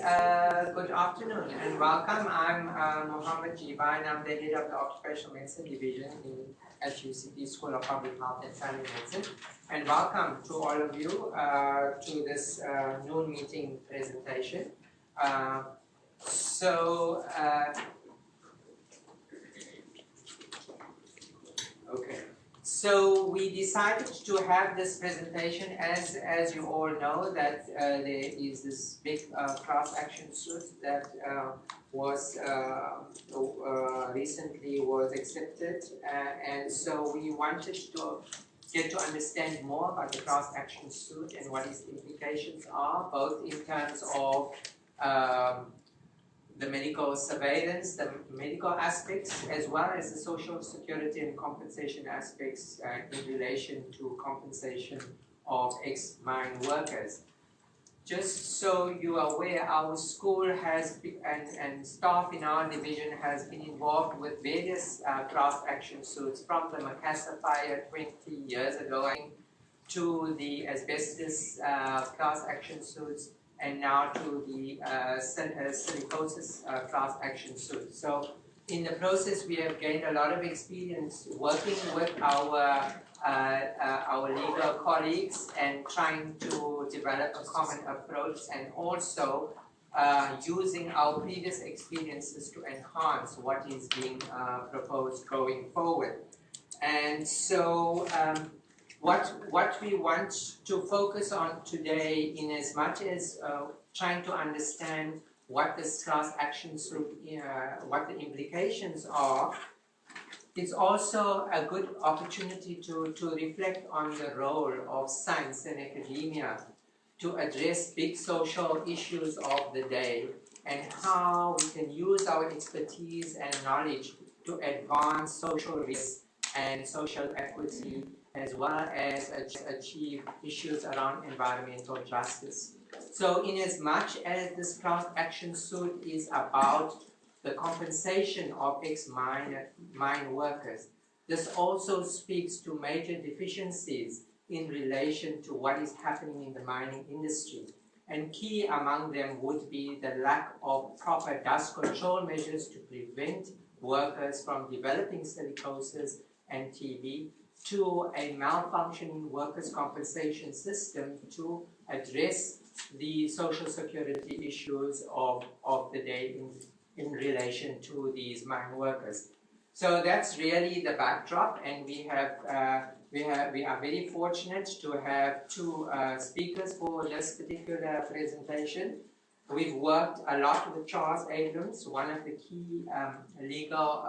good afternoon and welcome. I'm Mohammed Jiba and I'm the head of the Occupational Medicine Division at UCT School of Public Health and Family Medicine. And welcome to all of you to this noon meeting presentation. So we decided to have this presentation as you all know that there is this big class action suit that was recently was accepted, and so we wanted to get to understand more about the class action suit and what its implications are, both in terms of the medical surveillance, the medical aspects, as well as the social security and compensation aspects in relation to compensation of ex-mine workers. Just so you are aware, our school has and staff in our division has been involved with various class action suits, from the Macassar fire 20 years ago to the asbestos class action suits, and now to the silicosis class action suit. So in the process, we have gained a lot of experience working with our legal colleagues and trying to develop a common approach, and also using our previous experiences to enhance what is being proposed going forward. And so what we want to focus on today, in as much as trying to understand what this class action suit, what the implications are, it's also a good opportunity to reflect on the role of science and academia to address big social issues of the day, and how we can use our expertise and knowledge to advance social rights and social equity, as well as achieve issues around environmental justice. So in as much as this class action suit is about the compensation of ex-mine workers, this also speaks to major deficiencies in relation to what is happening in the mining industry. And key among them would be the lack of proper dust control measures to prevent workers from developing silicosis and TB, to a malfunctioning workers' compensation system to address the social security issues of the day in relation to these mine workers. So that's really the backdrop, and we are very fortunate to have two speakers for this particular presentation. We've worked a lot with Charles Abrams, one of the key legal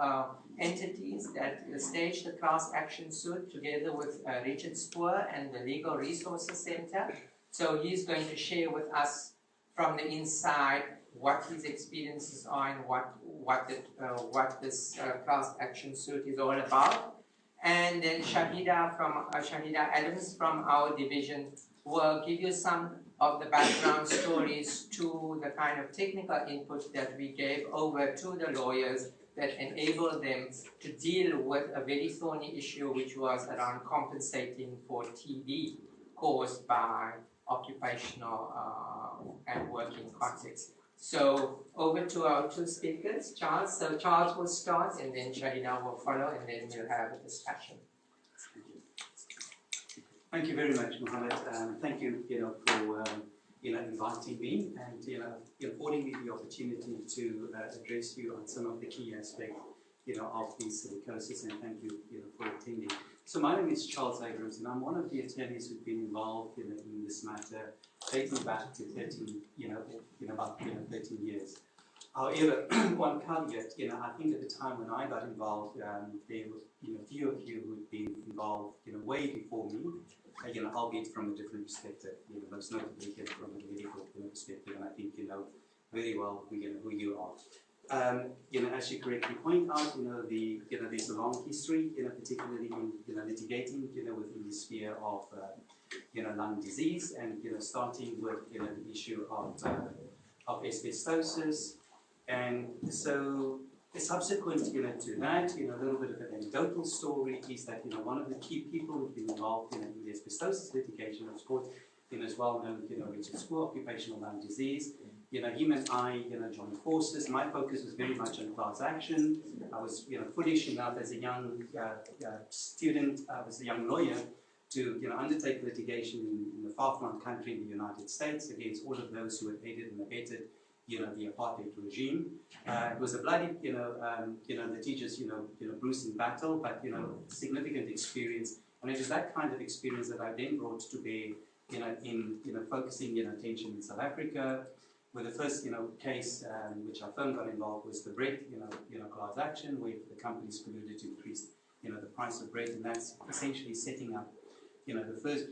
entities that staged the class action suit, together with Richard Spoor and the Legal Resources Center. So he's going to share with us from the inside what his experiences are and what this class action suit is all about. And then Shahieda Adams from our division will give you some of the background stories to the kind of technical input that we gave over to the lawyers that enabled them to deal with a very thorny issue, which was around compensating for TB caused by occupational and working context. So over to our two speakers, Charles. So Charles will start, and then Shahieda will follow, and then we'll have a discussion. Thank you very much, Mohammed. Thank you, for inviting me and affording me the opportunity to address you on some of the key aspects, of the silicosis. And thank you, for attending. So my name is Charles Abrams, and I'm one of the attorneys who've been involved in this matter, dating back to 13 years. However, one caveat, I think at the time when I got involved, there was, few of you who'd been involved, way before me, albeit from a different perspective, most notably from a medical perspective, and I think you know very well who you are. As you correctly point out, there's a long history, particularly in litigating, within the sphere of lung disease, and starting with the issue of asbestosis. And so subsequent to that, a little bit of an anecdotal story is that one of the key people who've been involved in the asbestosis litigation, of course, is well known, Richard Spoor, occupational lung disease. him and I, joined forces. My focus was very much on class action. I was, foolish enough as a young student, as a young lawyer, to, undertake litigation in the far-flung country in the United States against all of those who had aided and abetted, the apartheid regime. It was a bloody, litigious, bruising battle, but, significant experience. And it was that kind of experience that I then brought to bear, in, focusing, attention in South Africa. With the first, case which our firm got involved was the bread, class action, where the companies colluded to increase, the price of bread, and that's essentially setting up, the first,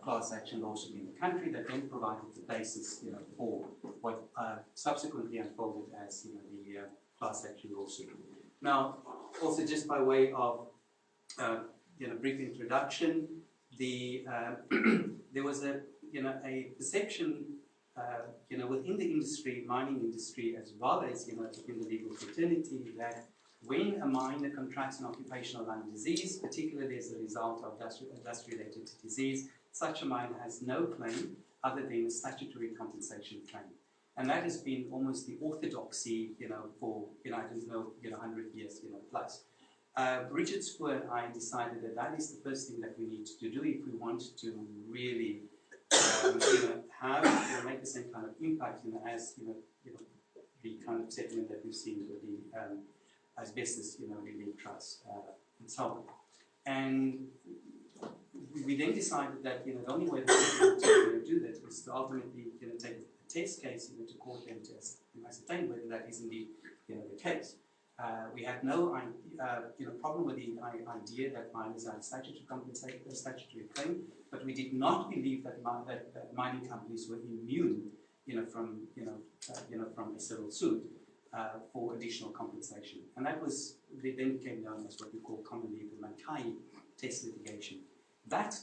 class action lawsuit in the country that then provided the basis, for what subsequently unfolded as, the class action lawsuit. Now, also just by way of, brief introduction, the there was a, a perception, within the industry, mining industry, as well as, within the legal fraternity, that when a miner contracts an occupational lung disease, particularly as a result of dust-related disease, such a miner has no claim other than a statutory compensation claim. And that has been almost the orthodoxy, for, I don't know, 100 years, plus. Richard Spoor and I decided that that is the first thing that we need to do if we want to really, have, make the same kind of impact, as, the kind of settlement that we've seen with the asbestos, relief trust, and so on. And we then decided that, the only way that we to do that was to ultimately, take a test case, to court and to ascertain whether that is indeed, the case. We had no problem with the idea that miners are statutory compensated, a statutory claim, but we did not believe that, that mining companies were immune, from from a civil suit for additional compensation, and that was then became known as what we call commonly the Mankai test litigation. That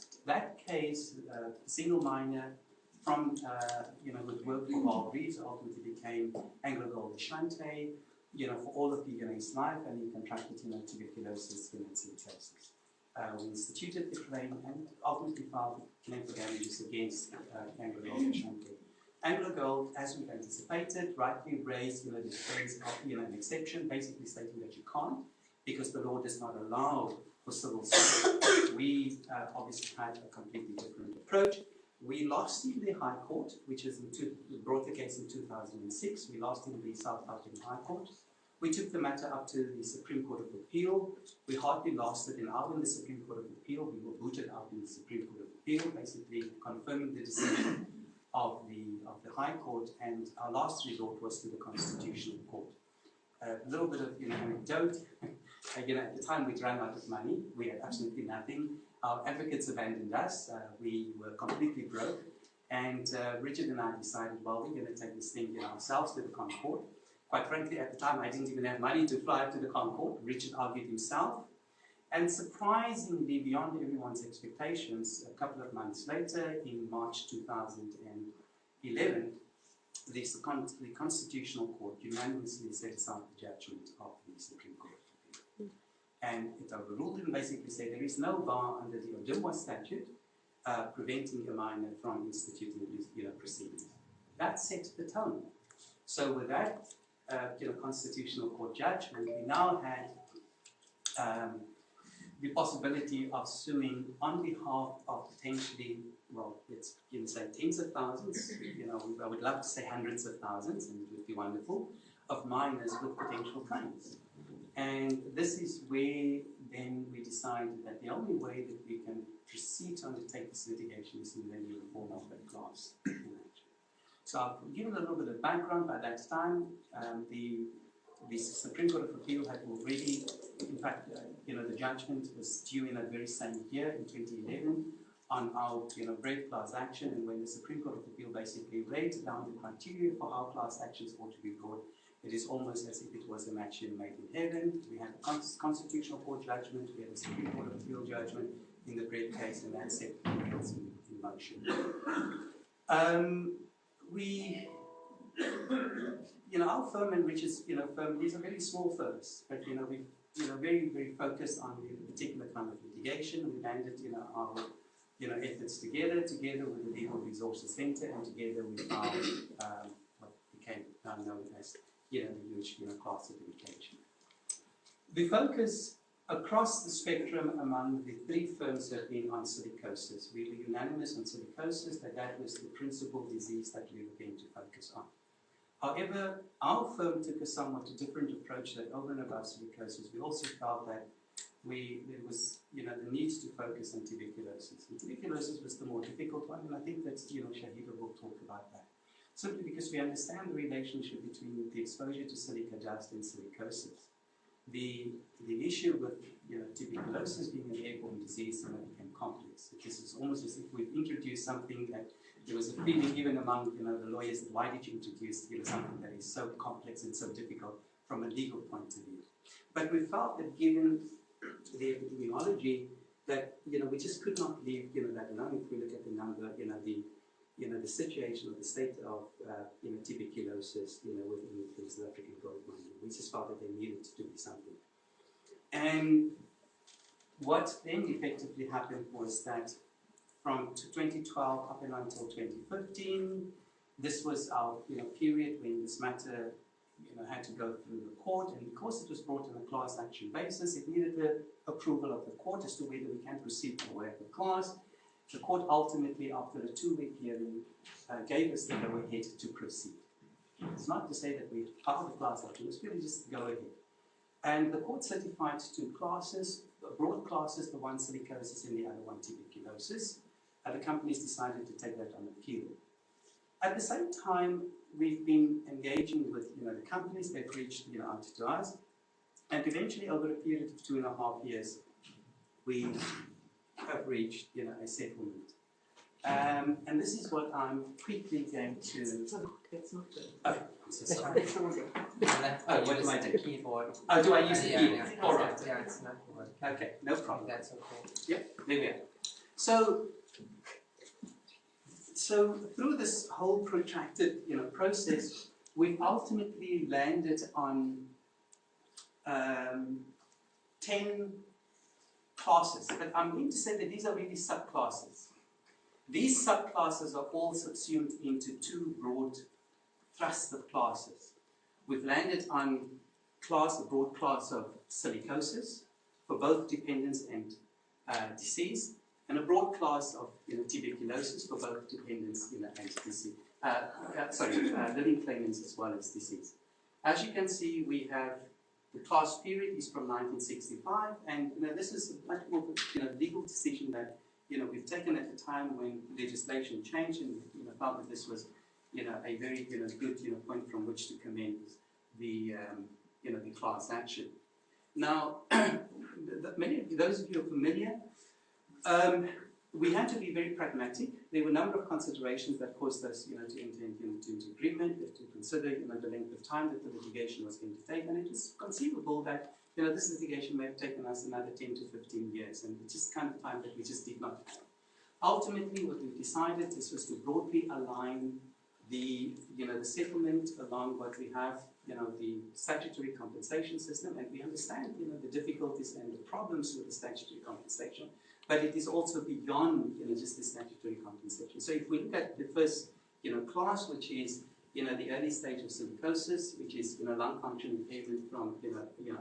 case, single miner from with work for Val Reeves ultimately became Anglo Gold Ashanti. For all of his life, and he contracted, tuberculosis, and silicosis. We instituted the claim and ultimately filed a claim for damages against Anglo Gold Ashanti. Anglo Gold, as we anticipated, rightly raised, the phrase of, an exception, basically stating that you can't, because the law does not allow for civil suit. We obviously had a completely different approach. We lost in the High Court, which is brought the case in 2006. We lost in the South African High Court. We took the matter up to the Supreme Court of Appeal. We hardly lost it out in the Supreme Court of Appeal. We were booted out in the Supreme Court of Appeal, basically confirming the decision of the High Court, and our last resort was to the Constitutional Court. A little bit of anecdote. At the time we'd run out of money. We had absolutely nothing. Our advocates abandoned us. We were completely broke. And Richard and I decided, well, we're going to take this thing ourselves to the Con Court. Quite frankly, at the time, I didn't even have money to fly up to the Con Court. Richard argued himself. And surprisingly, beyond everyone's expectations, a couple of months later, in March 2011, the Constitutional Court unanimously set aside the judgment of the Supreme Court of Appeal. And it overruled and basically said there is no bar under the Odumwa statute preventing a miner from instituting proceedings. That set the tone. So with that, Constitutional Court judgment, we now had the possibility of suing on behalf of potentially, well, let's say tens of thousands, I would love to say hundreds of thousands, and it would be wonderful, of miners with potential claims. And this is where then we decided that the only way that we can proceed to undertake this litigation is in the form of a class action. So I'll give a little bit of background. By that time, the Supreme Court of Appeal had already, in fact, the judgment was due in that very same year, in 2011, on our, bread class action. And when the Supreme Court of Appeal basically laid down the criteria for how class actions ought to be brought, it is almost as if it was a match made in heaven. We had a Constitutional Court judgment, we had a Supreme Court of Appeal judgment in the bread case, and that set things in motion. Our firm and Richard's, firm, these are very small firms, but we, very, very focused on the particular kind of litigation. We banded, our, efforts together with the Legal Resources Center and together with our, what now known as the huge class of indication. The focus across the spectrum among the three firms have been on silicosis. We were unanimous on silicosis, that was the principal disease that we were going to focus on. However, our firm took a somewhat different approach that over and above silicosis, we also felt that there was the need to focus on tuberculosis. And tuberculosis was the more difficult one, and I think that Shahieda will talk about that. Simply because we understand the relationship between the exposure to silica dust and silicosis. The issue with tuberculosis being an airborne disease became complex. This is almost as if we've introduced something that there was a feeling even among the lawyers that why did you introduce something that is so complex and so difficult from a legal point of view. But we felt that given the epidemiology that we just could not leave that alone. If we look at the number, the situation of the state of tuberculosis within the South African gold mining, we just felt that there needed to be something. And what then effectively happened was that from 2012 up and until 2015, this was our period when this matter had to go through the court, and because it was brought on a class action basis, it needed the approval of the court as to whether we can proceed in the way of the class. The court ultimately, after a 2-week hearing, gave us the go-ahead to proceed. It's not to say that we filed the class action, it's really just go ahead. And the court certified 2 classes, broad classes, the one silicosis and the other one tuberculosis. The companies decided to take that on appeal. At the same time, we've been engaging with the companies. They've reached out to us, and eventually, over a period of 2.5 years, we have reached a settlement. And this is what I'm quickly going to. It's not good. Oh, I'm so sorry. What do I do? Keyboard. Oh, do I use the keyboard? Yeah, All right. Yeah, it's not working. Okay, no problem. That's okay. Yep, there we are. So through this whole protracted process, we've ultimately landed on 10 classes. But I'm going to say that these are really subclasses. These subclasses are all subsumed into 2 broad thrusts of classes. We've landed on a broad class of silicosis for both dependence and disease, and a broad class of tuberculosis for both dependence and disease. Living claimants as well as disease. As you can see, we have the class period is from 1965, and this is a much more legal decision that we've taken at a time when legislation changed, and felt that this was a very good point from which to commence the the class action. Now, many of those of you are familiar. We had to be very pragmatic. There were a number of considerations that caused us, to enter into agreement, to consider, the length of time that the litigation was going to take, and it was conceivable that, this litigation may have taken us another 10 to 15 years, and it's just kind of time that we just did not have. Ultimately, what we decided this was to broadly align the, the settlement along what we have, the statutory compensation system, and we understand, the difficulties and the problems with the statutory compensation. But it is also beyond just the statutory compensation. So if we look at the first class, which is the early stage of silicosis, which is lung function impairment from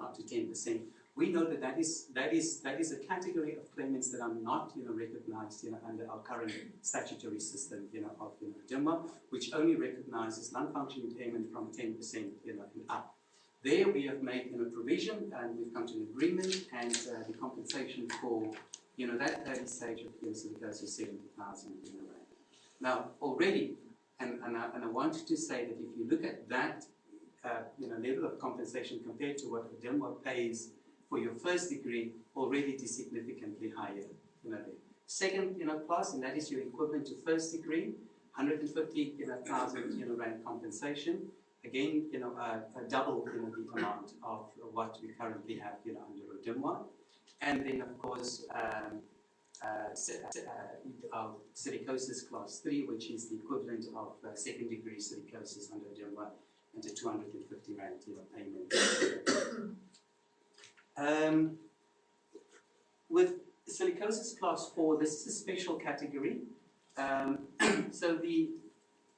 up to 10%, we know that is a category of claimants that are not recognized under our current statutory system of DIMWA, which only recognizes lung function impairment from 10% and up. There we have made a provision, and we've come to an agreement, and the compensation for that early stage of silicosis, 70,000 rand. Now already, and I want to say that if you look at that level of compensation compared to what the DIMWA pays for your first degree, already it is significantly higher. Second class, and that is your equivalent to first degree, 150,000 rand compensation. Again, double the amount of what we currently have under DIMWA. And then, of course, our silicosis class 3, which is the equivalent of second degree silicosis under DIMWA, and a 250 rand payment. With silicosis class 4, this is a special category. So the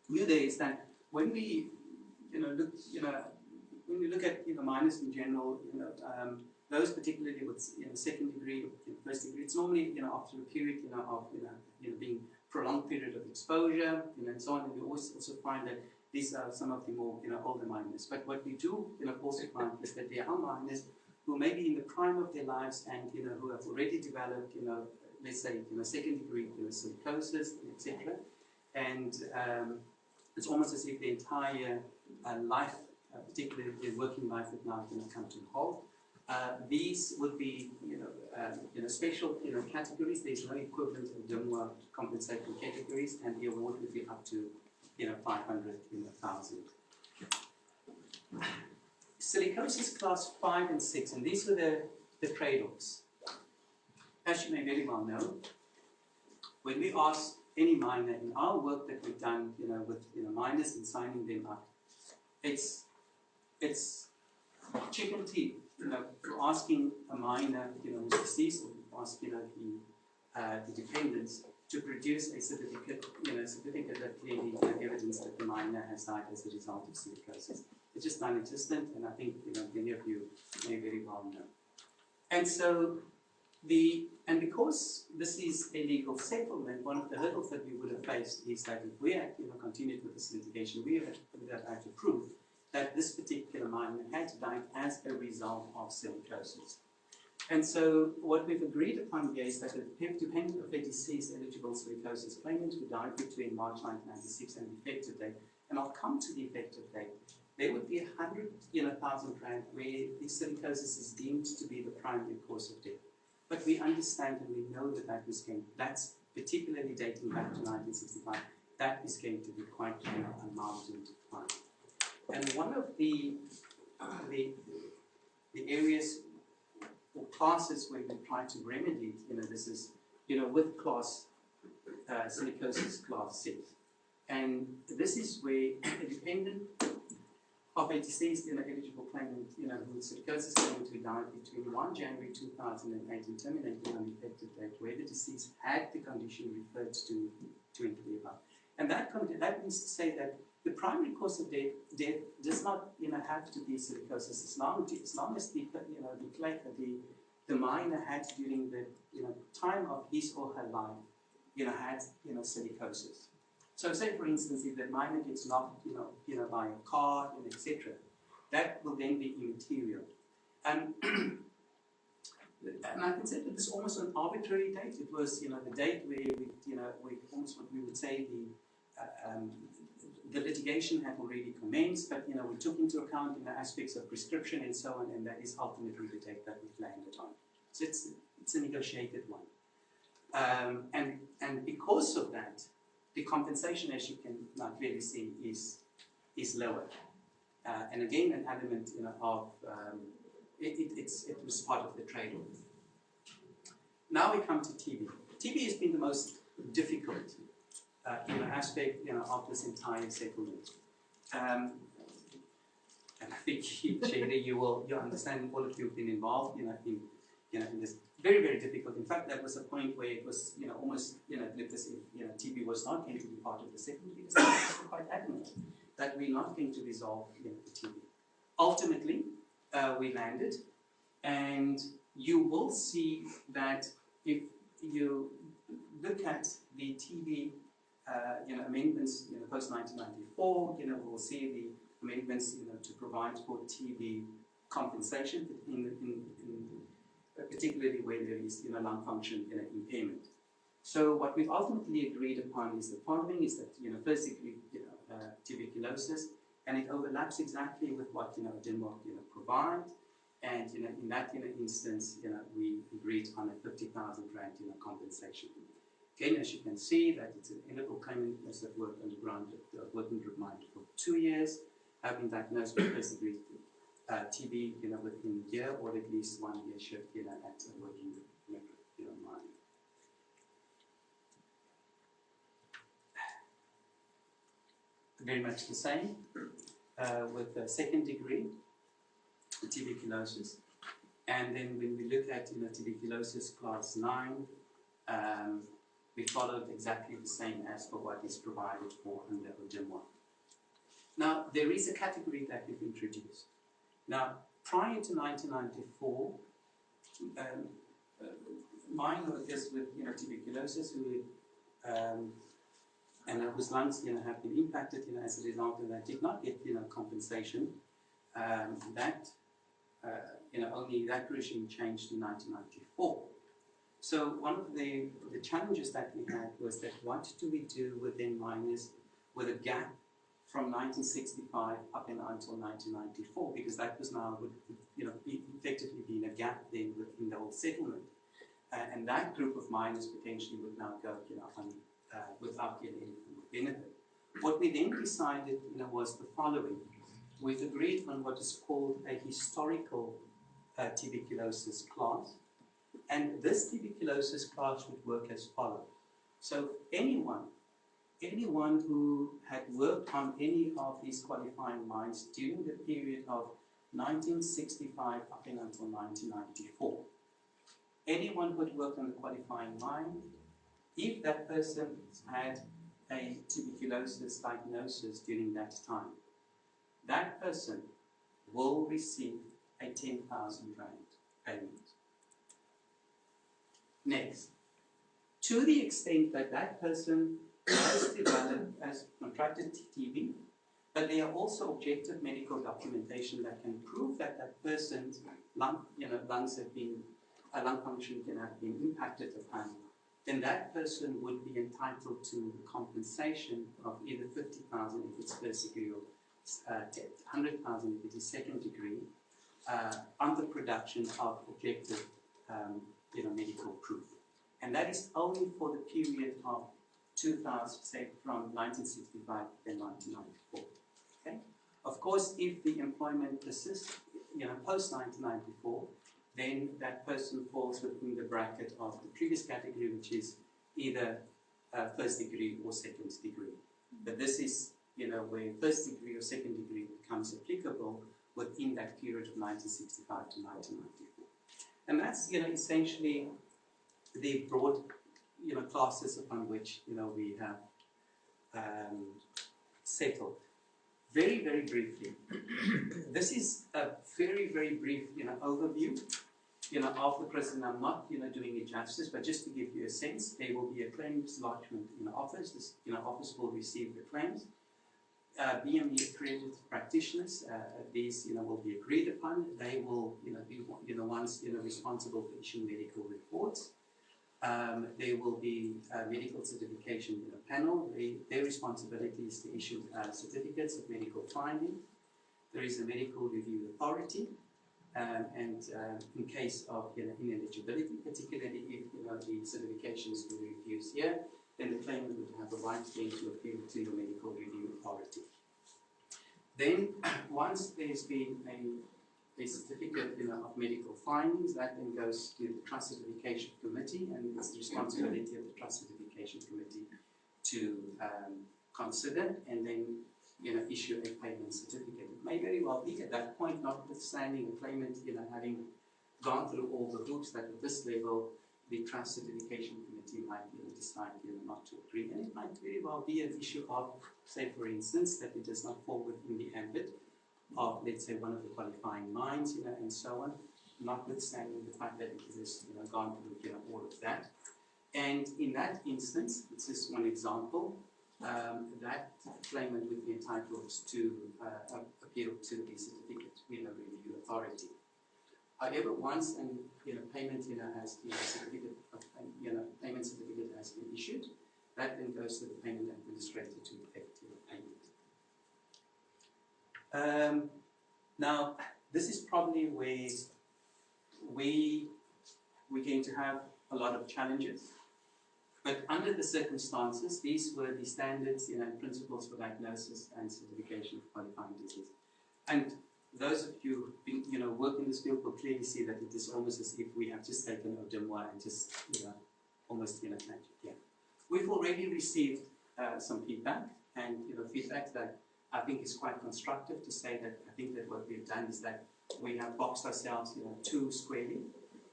view there is that when we when you look at minors in general, those particularly with second degree or first degree, it's normally after a period of being prolonged period of exposure and so on. And we always also find that these are some of the more older minors. But what we do also find is that there are minors who may be in the prime of their lives and who have already developed let's say second degree silicosis, etc. And it's almost as if the entire life, particularly the working life, would now come to a halt. These would be special categories. There's no equivalent of DIMWA compensatory categories, and the award would be up to 500,000. Silicosis class 5 and 6, and these were the trade-offs. As you may very well know, when we ask any minor in our work that we've done, with minors and signing them up, it's chicken teeth. You're asking a minor, who's deceased, or ask the dependents to produce a certificate, certificate that clearly evidence that the minor has died as a result of silicosis. It's just non-existent, and I think many of you may very well know. And so because this is a legal settlement, one of the hurdles that we would have faced is that if we had continued with this litigation, we would have had to prove that this particular minor had died as a result of silicosis. And so what we've agreed upon here is that the dependent of a deceased eligible silicosis claimant who died between March 1996 and the effective date, and I'll come to the effective date, there would be 100,000 rand where the silicosis is deemed to be the primary cause of death. But we understand and we know that that's particularly dating back to 1965, that is going to be quite a mountain to climb. And one of the areas or classes where we try to remedy, this is, with class silicosis class 6. And this is where a dependent of a deceased eligible claimant, whose silicosis claimant who died between 1 January 2008 and terminated on the effective date, where the deceased had the condition referred to in the above. And that means to say that the primary cause of death does not have to be silicosis as long as the minor had during the time of his or her life had silicosis. So say for instance if the minor gets knocked by a car and etc., that will then be immaterial. And I can say that this is almost an arbitrary date. It was the date where we almost what we would say the litigation had already commenced, but we took into account aspects of prescription and so on, and that is ultimately the date that we've landed on. So it's a negotiated one, and because of that, the compensation, as you can clearly see, is lower. And again, an element of it was part of the trade-off. Now we come to TB. TB has been the most difficult aspect of this entire settlement. And I think, Shahieda, you understand, all of you have been involved in this very, very difficult. In fact, that was a point where it was almost as if TB was not going to be part of the settlement, because they were quite adamant that we're not going to resolve the TB. Ultimately, we landed, and you will see that if you look at the TB amendments post 1994, we'll see the amendments to provide for TB compensation particularly where there is lung function impairment. So what we've ultimately agreed upon is the following: is that first degree tuberculosis, and it overlaps exactly with what DIMWA provide, and in that instance we agreed on a 50,000 rand compensation. Again, as you can see, that it's an eligible claimant that worked underground at working group mind for 2 years, having diagnosed with first degree TB within a year, or at least 1 year shift at a working group mind. Very much the same with second degree tuberculosis, and then when we look at tuberculosis class 9. We followed exactly the same as for what is provided for under DIMWA. Now, there is a category that we've introduced. Now, prior to 1994, mine was with tuberculosis, and whose lungs have been impacted as a result, and they did not get compensation. Only that regime changed in 1994. So one of the challenges that we had was that what do we do within miners with a gap from 1965 up until 1994, because that was now would effectively been a gap then within the whole settlement, and that group of miners potentially would now go without getting any benefit. What we then decided was the following. We've agreed on what is called a historical tuberculosis class, and this tuberculosis class would work as follows. So anyone who had worked on any of these qualifying mines during the period of 1965 up until 1994, anyone who had worked on the qualifying mine, if that person had a tuberculosis diagnosis during that time, that person will receive a 10,000 rand payment. Next, to the extent that that person has developed, has contracted TB, but there are also objective medical documentation that can prove that that person's lungs have been, lung function can have been impacted upon, then that person would be entitled to compensation of either 50,000 if it's first degree or 100,000 if it is second degree, on the production of objective medical proof. And that is only for the period of 2000, say from 1965 to 1994. Okay? Of course, if the employment persists, post 1994, then that person falls within the bracket of the previous category, which is either first degree or second degree. But this is where first degree or second degree becomes applicable within that period of 1965 to 1994. And that's essentially the broad classes upon which we have settled. Very, very briefly, this is a very, very brief overview of the prison. I'm not doing it justice, but just to give you a sense, there will be a claims lodgement office. This office will receive the claims. BME accredited practitioners, these will be agreed upon. They will be the ones responsible for issuing medical reports. There will be a medical certification panel. Their responsibility is to issue certificates of medical finding. There is a medical review authority, and in case of ineligibility, particularly if the certifications were refused here, then the claimant would have a right then to appeal to your medical review authority. Then, once there's been a certificate of medical findings, that then goes to the Trust Certification Committee, and it's the responsibility of the Trust Certification Committee to consider and then issue a payment certificate. It may very well be at that point, notwithstanding the claimant having gone through all the hoops, that at this level the Trust Certification Committee might decide not to agree. And it might very well be an issue of, say for instance, that it does not fall within the ambit of, let's say, one of the qualifying mines, and so on, notwithstanding the fact that it has gone through all of that. And in that instance, this is one example, that claimant would be entitled to appeal to the certificate review authority. However, once payment has the certificate of payment certificate has been issued, that then goes to the payment administrator to effect payment. Now, this is probably where we're going to have a lot of challenges. But under the circumstances, these were the standards and principles for diagnosis and certification of qualifying disease. And those of you who work in this field will clearly see that it is almost as if we have just taken Odemwa and just almost magic. Yeah. We've already received some feedback, and feedback that I think is quite constructive, to say that I think that what we've done is that we have boxed ourselves too squarely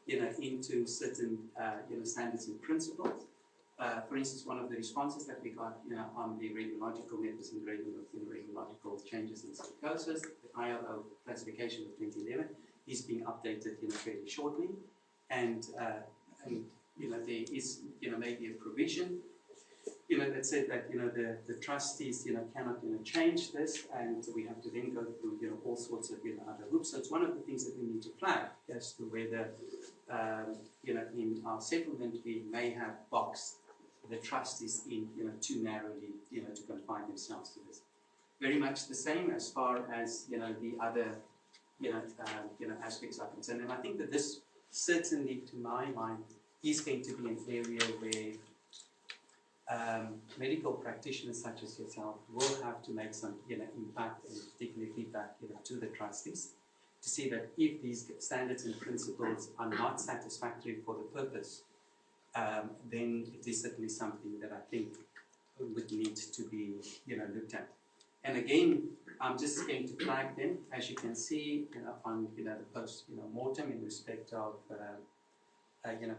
into certain standards and principles. For instance, one of the responses that we got on the radiological medicine grading of radiological changes in silicosis, the ILO classification of 2011 is being updated fairly shortly, and there is maybe a provision that said that the trustees cannot change this, and we have to then go through all sorts of other hoops. So it's one of the things that we need to flag as to whether in our settlement we may have boxed the trustees in too narrowly to confine themselves to this. Very much the same as far as the other aspects are concerned, and I think that this certainly, to my mind, is going to be an area where medical practitioners such as yourself will have to make some impact and particularly feedback to the trustees to see that if these standards and principles are not satisfactory for the purpose, then it is certainly something that I think would need to be looked at. And again, I'm just going to flag them, as you can see on the post mortem in respect of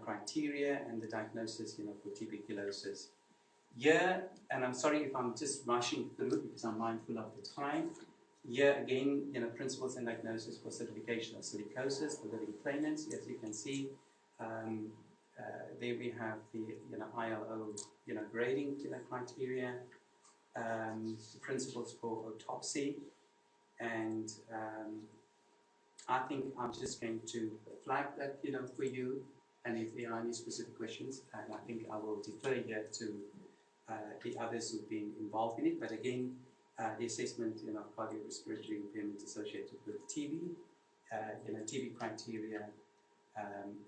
criteria and the diagnosis for tuberculosis. Here, and I'm sorry if I'm just rushing through because I'm mindful of the time. Here again, principles and diagnosis for certification of silicosis, the living claimants. As you can see, there we have the ILO grading criteria, principles for autopsy, and I think I'm just going to flag that for you. And if there are any specific questions, and I think I will defer here to the others who've been involved in it. But again, the assessment of cardiorespiratory impairment associated with TB, TB criteria,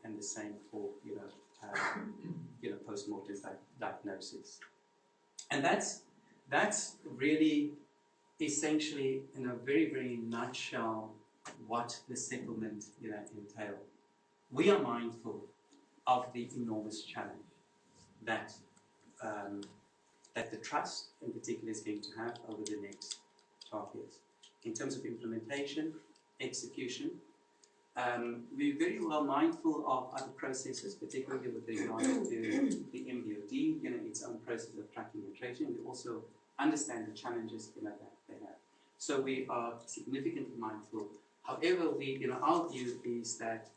and the same for post-mortem diagnosis. And that's really essentially, in a very, very nutshell, what the settlement entail. We are mindful of the enormous challenge that that the trust in particular is going to have over the next 12 years. In terms of implementation, execution, we're very well mindful of other processes, particularly with regard to the MBOD, its own process of tracking and tracing. We also understand the challenges that they have. So we are significantly mindful. However, our view is that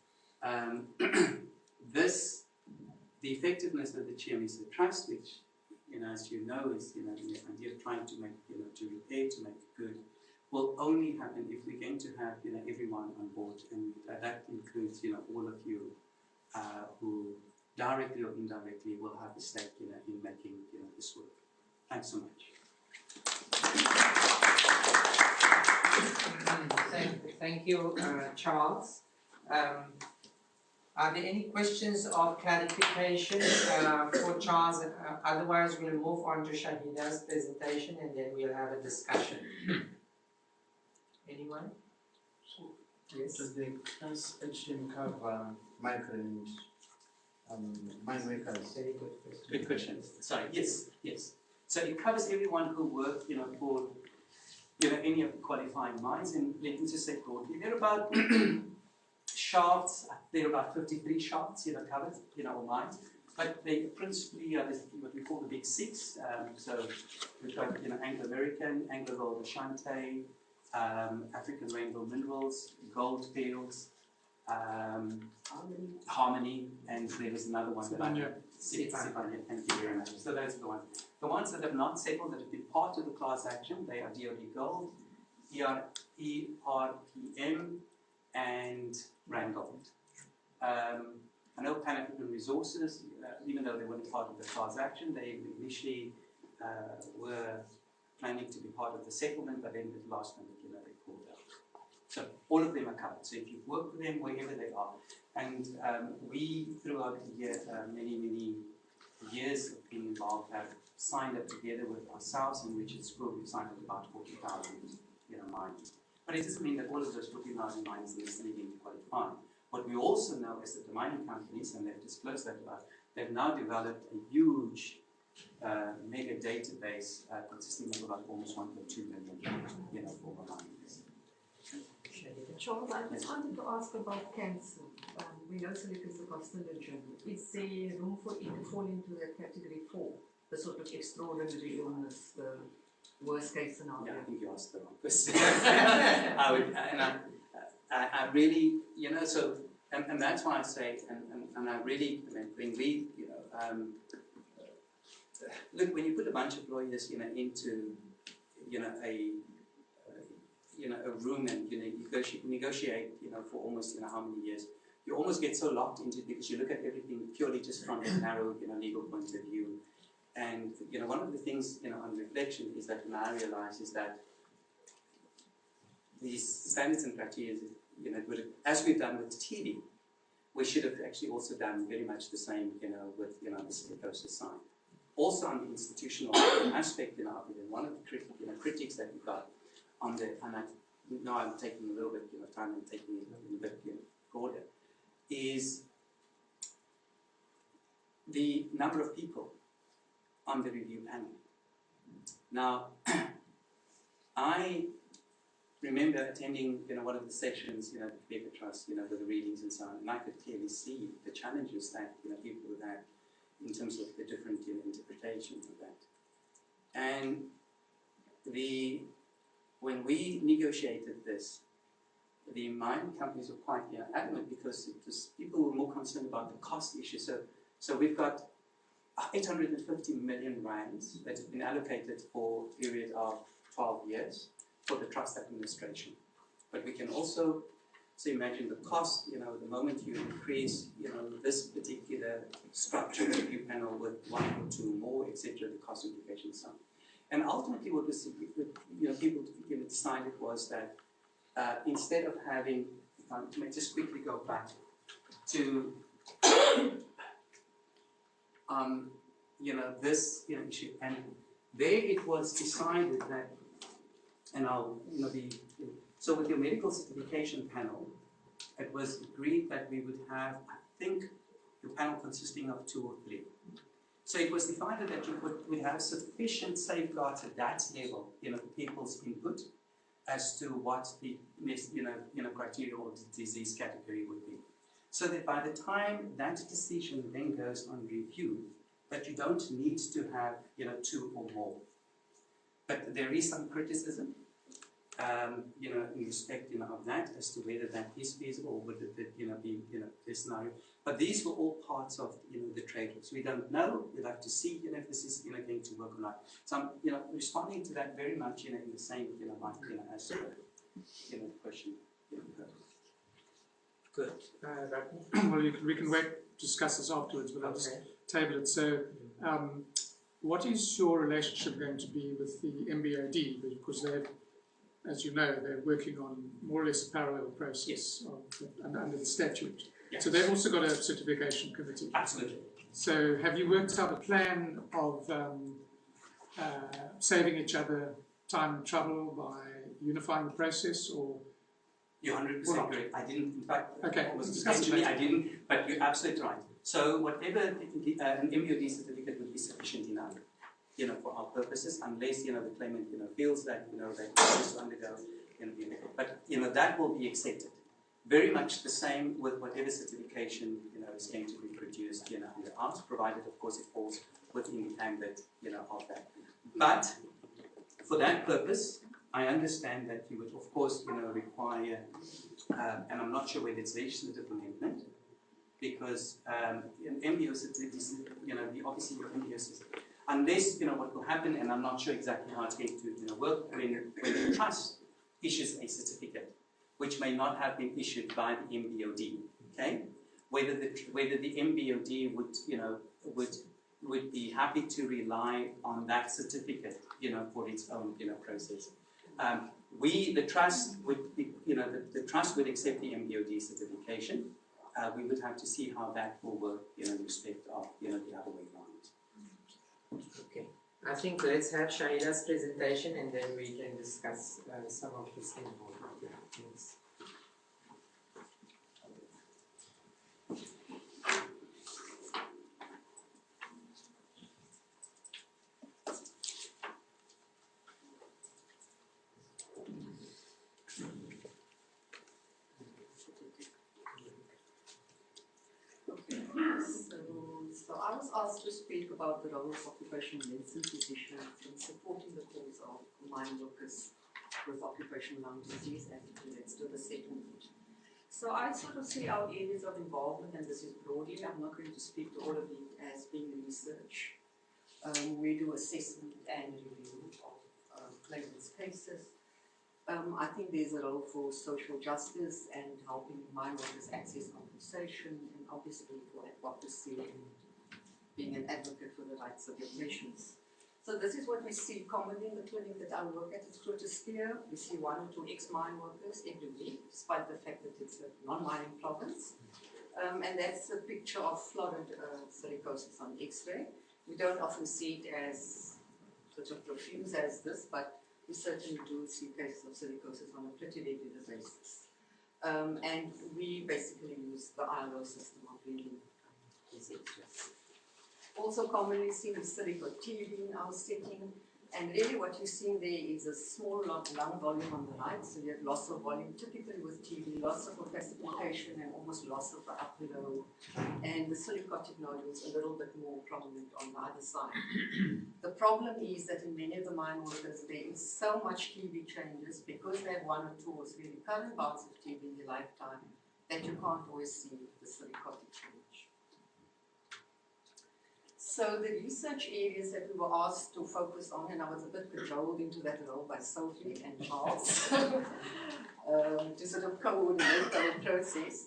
the effectiveness of the GMS trust, which as you know is the idea of trying to make to repair, to make it good, will only happen if we're going to have everyone on board, and that includes all of you who directly or indirectly will have a stake in making this work. Thanks so much. Thank you, Charles. Are there any questions or clarification for Charles? Otherwise, we'll move on to Shahida's presentation and then we'll have a discussion. Anyone? Yes. Does the SPHFM cover migrant mine workers? Very good question. Good question. Sorry. Yes. So it covers everyone who work, for any of the qualifying mines. And let me just say broadly, there are about shafts. There are about 53 shafts, covered, all mines. But they principally are what we call the big six. So we've got, Anglo-American, Anglo-Gold Ashanti, African Rainbow Minerals, Goldfields, Harmony, and there was another one that I Sipanya. Thank you very much. So those are the ones. The ones that have not settled, that have been part of the class action, they are DRD Gold, ERPM, and Randgold. I know Pan African Resources, even though they weren't part of the class action, they initially were planning to be part of the settlement, but then at the last minute, they pulled out. So all of them are covered. So if you've worked with them, wherever they are, and we, throughout the year, many years of being involved, have signed up together with ourselves, in which it's we've signed up about 40,000 mines. But it doesn't mean that all of those 40,000 mines are necessarily going to qualify. What we also know is that the mining companies, and they've disclosed that to us, they've now developed a huge mega database consisting of about almost 1.2 million former miners. Charles, I just wanted to ask about cancer. we know silicosis is a carcinogen. Is there room for it to fall into that category 4, the sort of extraordinary illness, the worst case scenario? Yeah, I think you asked the wrong question. I really, so, and that's why I say, and I really, when we, look, when you put a bunch of lawyers, into, a room and, negotiate, for almost, how many years, you almost get so locked into it because you look at everything purely just from a narrow, legal point of view. And, one of the things, on reflection is that when I realize is that these standards and criteria, as we've done with TB, we should have actually also done very much the same, with, the silicosis side. Also on the institutional aspect, of it, and one of the critiques that we got on the, and I know I'm taking a little bit, time and taking it a bit, broader, is the number of people on the review panel. Now, I remember attending, one of the sessions, the Paper Trust, with the readings and so on, and I could clearly see the challenges that, people would have in terms of the different, interpretations of that. And when we negotiated this, the mining companies were quite adamant because people were more concerned about the cost issue. So we've got 850 million rands that have been allocated for a period of 12 years for the trust administration. But we can also imagine the cost, the moment you increase, this particular structure review panel with 1 or 2 more, etc., the cost implications. And ultimately what was, people decided was that instead of having, if I may just quickly go back to this issue, and there it was decided that, and so with your medical certification panel, it was agreed that we would have, I think, the panel consisting of 2 or 3. So it was decided that you would have sufficient safeguards at that level, people's input as to what the criteria or the disease category would be. So that by the time that decision then goes on review, that you don't need to have 2 or more. But there is some criticism, in respect of that as to whether that is feasible or would it be this scenario. But these were all parts of the trade-offs. We don't know. We'll have to see if this is going to work or not. So I'm responding to that very much in the same light as the question. Good. Well, we can discuss this afterwards, but I'll just table it. So, what is your relationship going to be with the MBOD? Because they've, as you know, they're working on more or less a parallel process under the statute. Yes. So they've also got a certification committee. Absolutely. So have you worked out a plan of saving each other time and trouble by unifying the process, or? You're 100% correct. I didn't, in fact, okay. Essentially I didn't, but you're absolutely right. So whatever an MBOD certificate would be sufficient enough, for our purposes, unless, the claimant, feels that, they need to undergo, but, that will be accepted. Very much the same with whatever certification, is going to be produced, under ours, provided, of course, it falls within the ambit, of that. But for that purpose, I understand that you would, of course, require, and I'm not sure whether it's legislative amendment, because an MBO certificate, obviously your MBO certificate, unless, what will happen, and I'm not sure exactly how it's going to work, when the trust issues a certificate, which may not have been issued by the MBOD, okay? Whether the MBOD would be happy to rely on that certificate, for its own, process. The trust would be, the trust would accept the MBOD certification. We would have to see how that will work, in respect of, the other way around. Okay. I think let's have Shahida's presentation and then we can discuss some of this in more. Yes. asked to speak about the role of occupational medicine physicians in supporting the cause of mine workers with occupational lung disease as it relates to the settlement. So I sort of see our areas of involvement, and this is broadly, I'm not going to speak to all of it as being research. We do assessment and review of claimants' cases. I think there's a role for social justice and helping mine workers access compensation, and obviously for advocacy and being an advocate for the rights of your patients. So this is what we see commonly in the clinic that I work at. It's Grooterskloof. We see 1 or 2 ex-mine workers every week, despite the fact that it's a non-mining province. And that's a picture of florid silicosis on X-ray. We don't often see it as sort of profuse as this, but we certainly do see cases of silicosis on a pretty regular basis. And we basically use the ILO system of reading these X-rays. Also commonly seen is silico TB in our setting, and really what you're seeing there is a small lung volume on the right, so you have loss of volume, typically with TB, loss of opacification and almost loss of the upper lobe, and the silicotic nodules a little bit more prominent on the other side. The problem is that in many of the mine workers there is so much TB changes because they have 1 or 2 or 3 recurrent bouts of TB in their lifetime that you can't always see the silicotic change. So the research areas that we were asked to focus on, and I was a bit cajoled into that role by Sophie and Charles to sort of coordinate our process,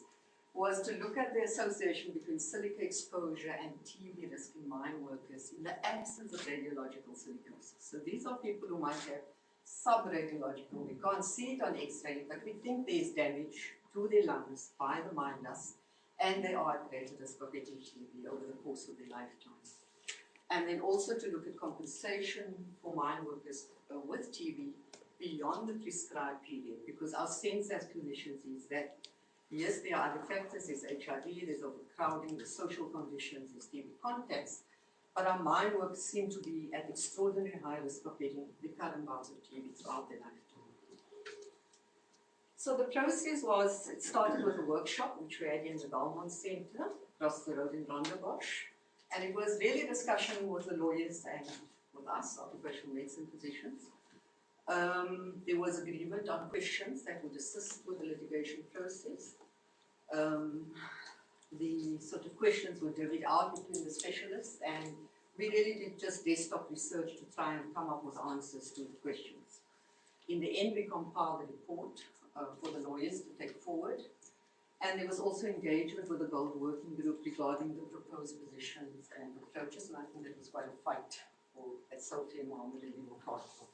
was to look at the association between silica exposure and TB risk in mine workers in the absence of radiological silicosis. So these are people who might have subradiological, we can't see it on X-ray, but we think there's damage to their lungs by the mine dust, and they are at greater risk of getting TB over the course of their lifetime. And then also to look at compensation for mine workers with TB beyond the prescribed period, because our sense as clinicians is that, yes, there are other factors, there's HIV, there's overcrowding, there's social conditions, there's TB contacts, but our mine workers seem to be at extraordinarily high risk of getting recurrent bouts of TB throughout their lifetime. So the process was, it started with a workshop which we had in the Belmont Centre, across the road in Rondebosch. And it was really a discussion with the lawyers and with us, occupational medicine physicians. There was agreement on questions that would assist with the litigation process. The sort of questions were divvied out between the specialists, and we really did just desktop research to try and come up with answers to the questions. In the end, we compiled a report for the lawyers to take forward. And there was also engagement with the Gold Working Group regarding the proposed positions and approaches, and I think that was quite a fight that Sophie and Mohammed really were part of.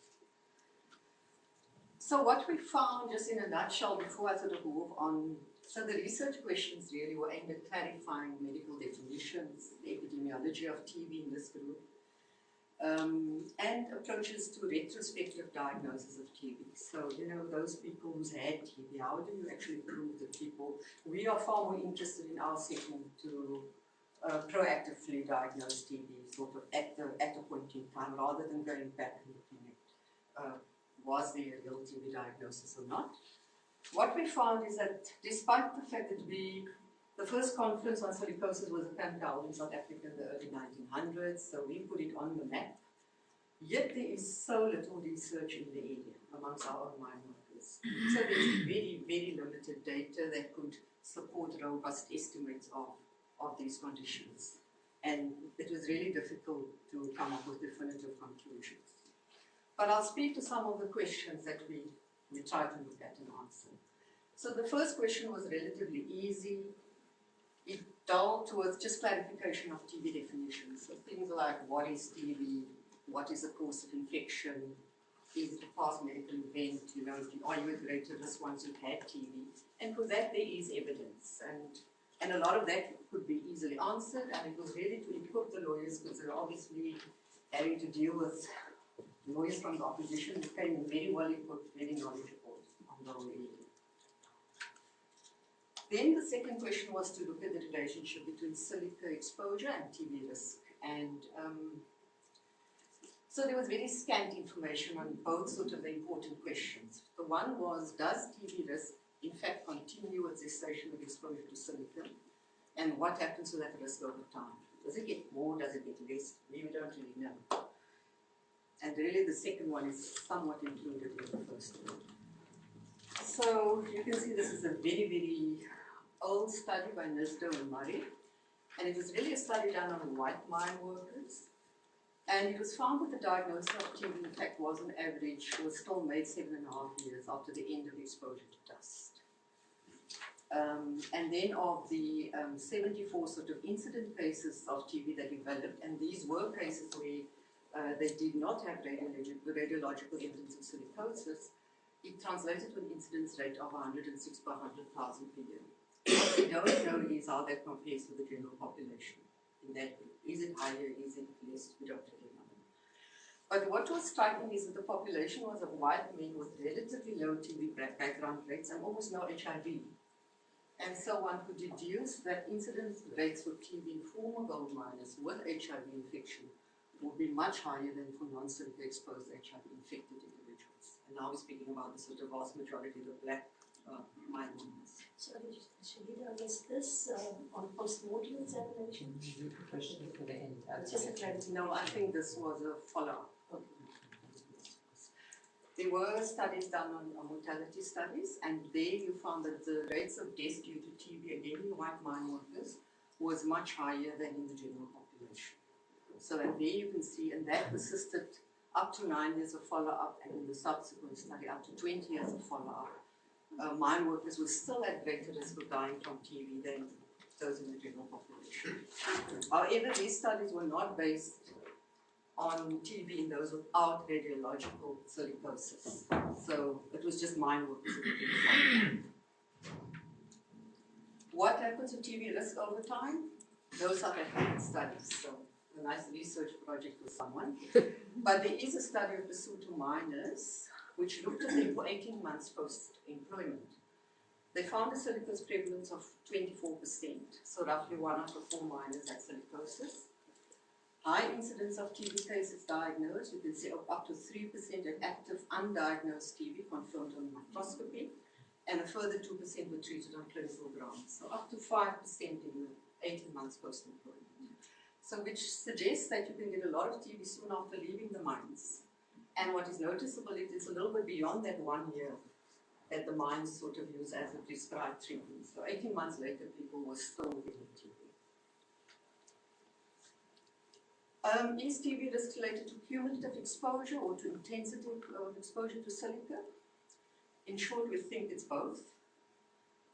So what we found, just in a nutshell, before I sort of move on, so the research questions really were aimed at clarifying medical definitions, the epidemiology of TB in this group, and approaches to retrospective diagnosis of TB. So, you know, those people who's had TB, how do you actually prove that people, we are far more interested in our setting to proactively diagnose TB sort of at a point in time, rather than going back and looking at was there a real TB diagnosis or not. What we found is that despite the fact that the first conference on silicosis was held in South Africa in the early 1900s, so we put it on the map. Yet there is so little research in the area amongst our own mine workers. So there's very, very limited data that could support robust estimates of these conditions. And it was really difficult to come up with definitive conclusions. But I'll speak to some of the questions that we tried to look at and answer. So the first question was relatively easy. It dealt with just clarification of TB definitions. So things like what is TB, what is the cause of infection, is it a past medical event, you know, are you at greater risk once you've had TB? And for that there is evidence. And a lot of that could be easily answered, and it was really to equip the lawyers, because they're obviously having to deal with lawyers from the opposition who came in very well equipped, very knowledgeable on the whole area. Then the second question was to look at the relationship between silica exposure and TB risk. And so there was very scant information on both sort of the important questions. The one was, does TB risk in fact continue with cessation of exposure to silica? And what happens to that risk over time? Does it get more? Does it get less? We don't really know. And really the second one is somewhat included in the first one. So you can see this is a very, very old study by Nisdo and Murray. And it was really a study done on white mine workers. And it was found that the diagnosis of TB, in fact, was on average, was still made 7.5 years after the end of exposure to dust. And then of the 74 sort of incident cases of TB that developed, and these were cases where they did not have radiological evidence of silicosis, it translated to an incidence rate of 106 per 100,000 per year. What we don't know is how that compares with the general population in that group. Is it higher? Is it less? We don't really know. But what was striking is that the population was of white men with relatively low TB background rates and almost no HIV. And so one could deduce that incidence rates for TB in former gold miners with HIV infection would be much higher than for non-silica exposed HIV infected individuals. And now we're speaking about the sort of vast majority of the black mine miners. So, Shahieda, was this on post-mortem examination? Question for the end. Just a clarity. No, I think this was a follow-up. Okay. There were studies done on mortality studies, and there you found that the rates of death due to TB, again in white mine workers, was much higher than in the general population. So, and there you can see, and that persisted up to 9 years of follow-up, and in the subsequent study, up to 20 years of follow-up. Mine workers were still at greater risk of dying from TB than those in the general population. However, these studies were not based on TB in those without radiological silicosis. So it was just mine workers who were being followed. What happens to TB risk over time? Those are the studies. So a nice research project with someone. But there is a study of the Lesotho miners which looked at them for 18 months post-employment. They found a silicosis prevalence of 24%, so roughly 1 out of 4 miners had silicosis. High incidence of TB cases diagnosed, you can see up to 3% of active undiagnosed TB confirmed on microscopy, and a further 2% were treated on clinical grounds, so up to 5% in the 18 months post-employment. So which suggests that you can get a lot of TB soon after leaving the mines. And what is noticeable is it's a little bit beyond that 1 year that the mines sort of use as a prescribed treatment. So 18 months later, people were still getting TB. Is TB risk related to cumulative exposure or to intensity of exposure to silica? In short, we think it's both,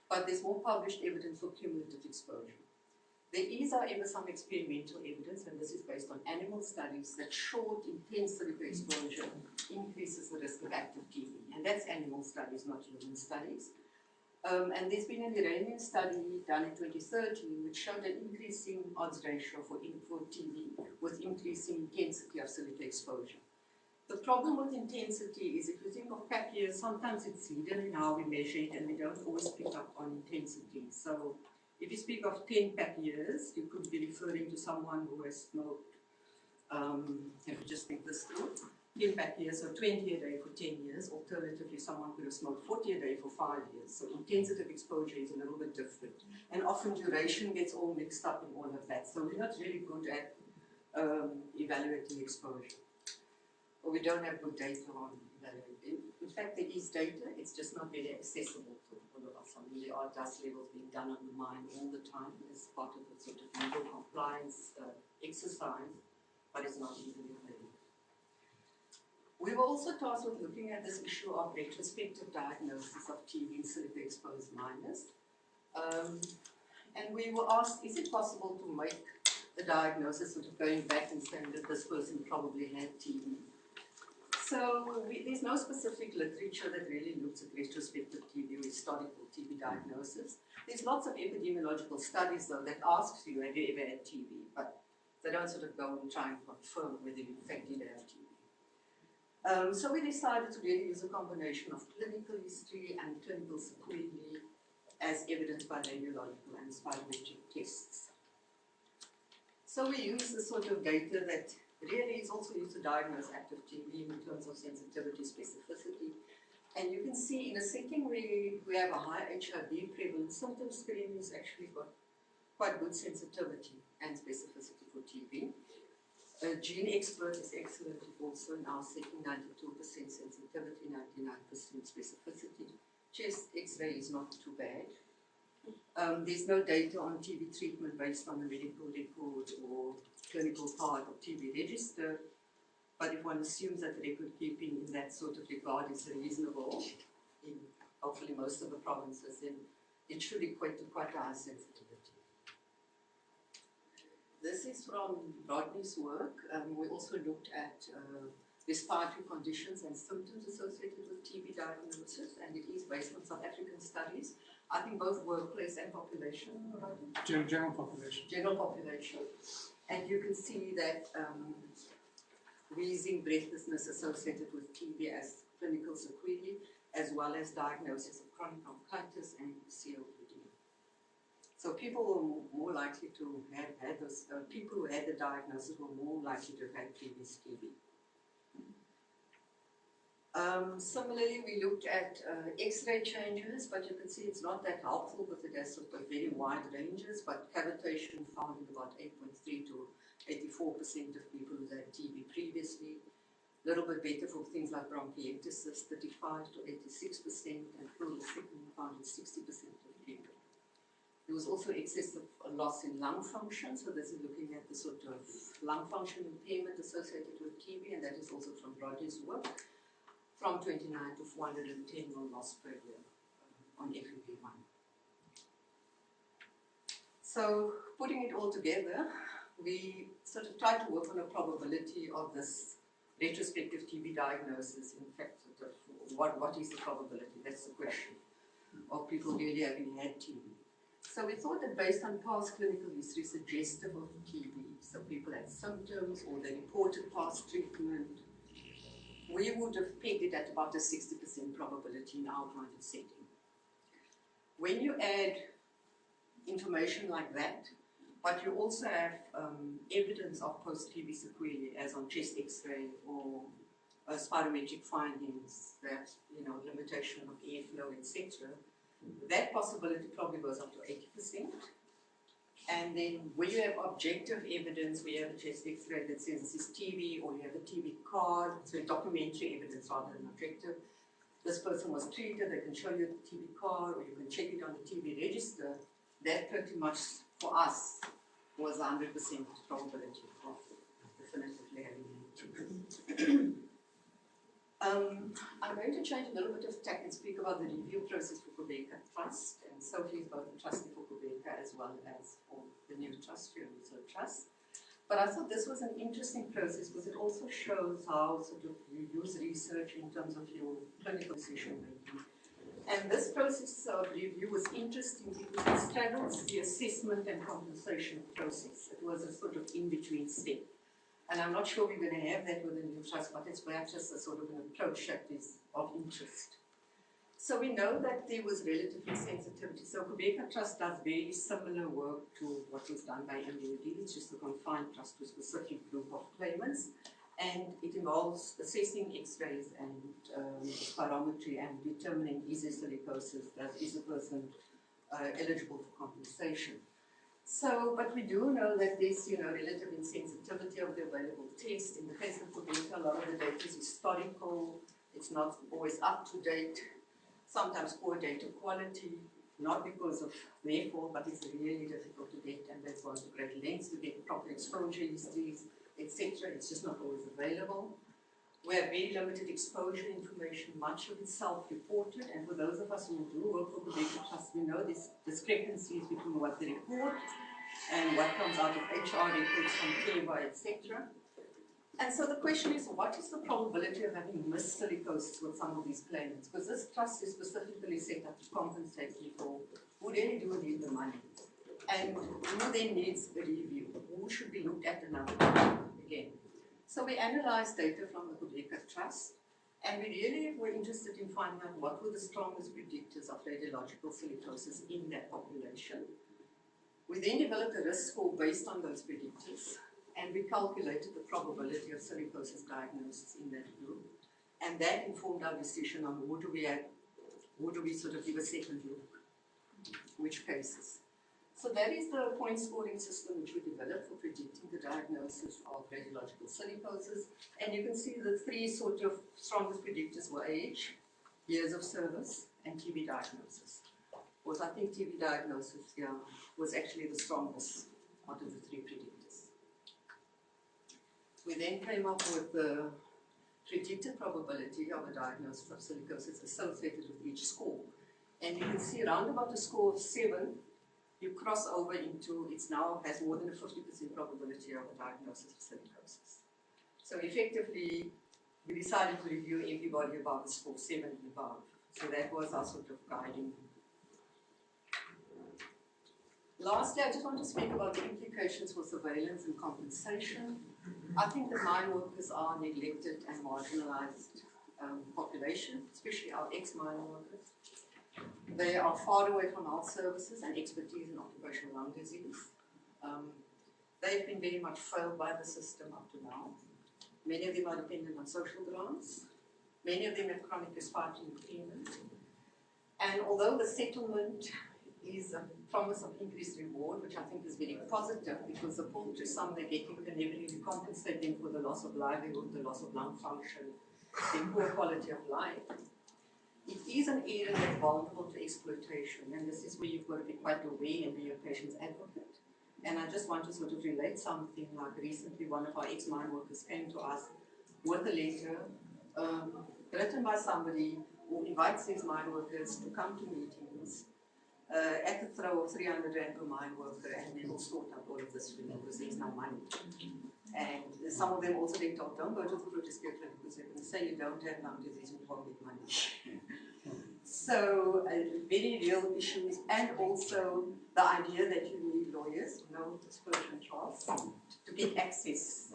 but there's more published evidence for cumulative exposure. There is, however, some experimental evidence, and this is based on animal studies, that short, intense silica exposure increases the risk of active TB. And that's animal studies, not human studies. And there's been an Iranian study done in 2013 which showed an increasing odds ratio for TB with increasing intensity of silica exposure. The problem with intensity is if you think of PAP years, sometimes it's hidden in how we measure it and we don't always pick up on intensity. So if you speak of 10 PAP years, you could be referring to someone who has smoked, if you just think this through, 10 PAP years, so 20 a day for 10 years. Alternatively, someone could have smoked 40 a day for 5 years. So intensive exposure is a little bit different. And often duration gets all mixed up in all of that. So we're not really good at evaluating exposure. Or we don't have good data on evaluating. In fact, there is data, it's just not very accessible to all of us. I mean, there are dust levels being done on the mine all the time as part of the sort of legal compliance exercise, but it's not easily available. We were also tasked with looking at this issue of retrospective diagnosis of TB in silica exposed miners. And we were asked, is it possible to make the diagnosis sort of going back and saying that this person probably had TB? So there's no specific literature that really looks at retrospective TB or historical TB diagnosis. There's lots of epidemiological studies though that asks you, have you ever had TB? But they don't sort of go and try and confirm whether you in fact did have TB. So we decided to really use a combination of clinical history and clinical sequelae as evidenced by radiological and spirometric tests. So we use the sort of data that really is also used to diagnose active TB in terms of sensitivity, specificity. And you can see in a setting where we have a high HIV prevalence, symptom screening is actually got quite good sensitivity and specificity for TB. Gene expert is excellent also, now setting 92% sensitivity, 99% specificity. Chest X-ray is not too bad. There's no data on TB treatment based on the medical record or clinical card or TB register, but if one assumes that record keeping in that sort of regard is reasonable in hopefully most of the provinces, then it should equate to quite a high sensitivity. This is from Rodney's work. We also looked at respiratory conditions and symptoms associated with TB diagnosis, and it is based on South African studies. I think both workplace and population, Rodney? General population. General population. And you can see that wheezing, breathlessness associated with TB as clinical sequelae, as well as diagnosis of chronic bronchitis and COPD. So people were more likely to have had those, people who had the diagnosis were more likely to have had previous TB. Similarly, we looked at X-ray changes, but you can see it's not that helpful because it has sort of very wide ranges, but cavitation found in about 8.3 to 84% of people who had TB previously. A little bit better for things like bronchiectasis, 35 to 86%, and pleural thickening found in 60% of people. There was also excessive loss in lung function, so this is looking at the sort of lung function impairment associated with TB, and that is also from Rodgers' work. From 29 to 410 were lost per year on FEV1. So, putting it all together, we sort of tried to work on a probability of this retrospective TB diagnosis. In fact, sort of what is the probability? That's the question of people really having had TB. So we thought that based on past clinical history suggestive of TB, so people had symptoms or they reported past treatment, we would have pegged it at about a 60% probability in our kind of setting. When you add information like that, but you also have evidence of post-TB sequelae, as on chest X-ray or spirometric findings, that limitation of airflow, etc., that possibility probably goes up to 80%. And then when you have objective evidence, we have a chest X-ray that says this is TB, or you have a TB card, so documentary evidence rather than objective. This person was treated, they can show you the TB card, or you can check it on the TB register. That pretty much, for us, was 100% probability of definitively having it. I'm going to change a little bit of tack and speak about the review process for Quebecer Trust, and Sophie is both a trustee for Quebecer as well as for the new trust, Fear Research Trust. But I thought this was an interesting process because it also shows how sort of you use research in terms of your clinical decision making. And this process of review was interesting because it straddles the assessment and compensation process. It was a sort of in-between step. And I'm not sure we're going to have that with the new trust, but it's perhaps just a sort of an approach that is of interest. So we know that there was relative sensitivity. So Quebecer Trust does very similar work to what was done by MDOD. It's just a confined trust to a specific group of claimants. And it involves assessing X-rays and spirometry and determining is there silicosis, is the person eligible for compensation. So, but we do know that there's, relative insensitivity of the available test. In the case of Quebecer, a lot of the data is historical. It's not always up to date. Sometimes poor data quality, not because of their fault, but it's really difficult to get, and they've gone to great lengths to get proper exposure histories, etc. It's just not always available. We have very limited exposure information, much of it self-reported, and for those of us who do work for Quebecer Trust, we know these discrepancies between what they report and what comes out of HR records from Clearby, etc. And so the question is, what is the probability of having missed silicosis with some of these claimants? Because this trust is specifically set up to compensate people who really do need the money. And who then needs a review? Who should be looked at another time again? So we analysed data from the Quebecer Trust, and we really were interested in finding out what were the strongest predictors of radiological silicosis in that population. We then developed a risk score based on those predictors, and we calculated the probability of silicosis diagnosis in that group, and that informed our decision on who do we sort of give a second look, which cases. So that is the point scoring system which we developed for predicting the diagnosis of radiological silicosis. And you can see the three sort of strongest predictors were age, years of service, and TB diagnosis. Because I think TB diagnosis, was actually the strongest out of the three predictors. We then came up with the predicted probability of a diagnosis of silicosis associated with each score. And you can see around about a score of 7, you cross over into, it now has more than a 50% probability of a diagnosis of silicosis. So effectively, we decided to review everybody above a score 7 and above. So that was our sort of guiding. Lastly, I just want to speak about the implications for surveillance and compensation. I think that mine workers are a neglected and marginalized population, especially our ex-mine workers. They are far away from health services and expertise in occupational lung disease. They've been very much failed by the system up to now. Many of them are dependent on social grants. Many of them have chronic respiratory impairment. And although the settlement is a promise of increased reward, which I think is very positive, because the paltry sum they're getting can never really compensate them for the loss of livelihood, the loss of lung function, the poor quality of life. It is an area that's vulnerable to exploitation, and this is where you've got to be quite aware and be a patient's advocate. And I just want to sort of relate something like recently one of our ex-mine workers came to us with a letter written by somebody who invites these mine workers to come to meetings at the throw of 300 rand per mine worker, and they will sort out all of this for them because there's no money. And some of them also they told, don't go to the protest clinic because they're going to say you don't have lung disease and you won't get money. So very real issues, and also the idea that you need lawyers, no disclosure trials, to get access.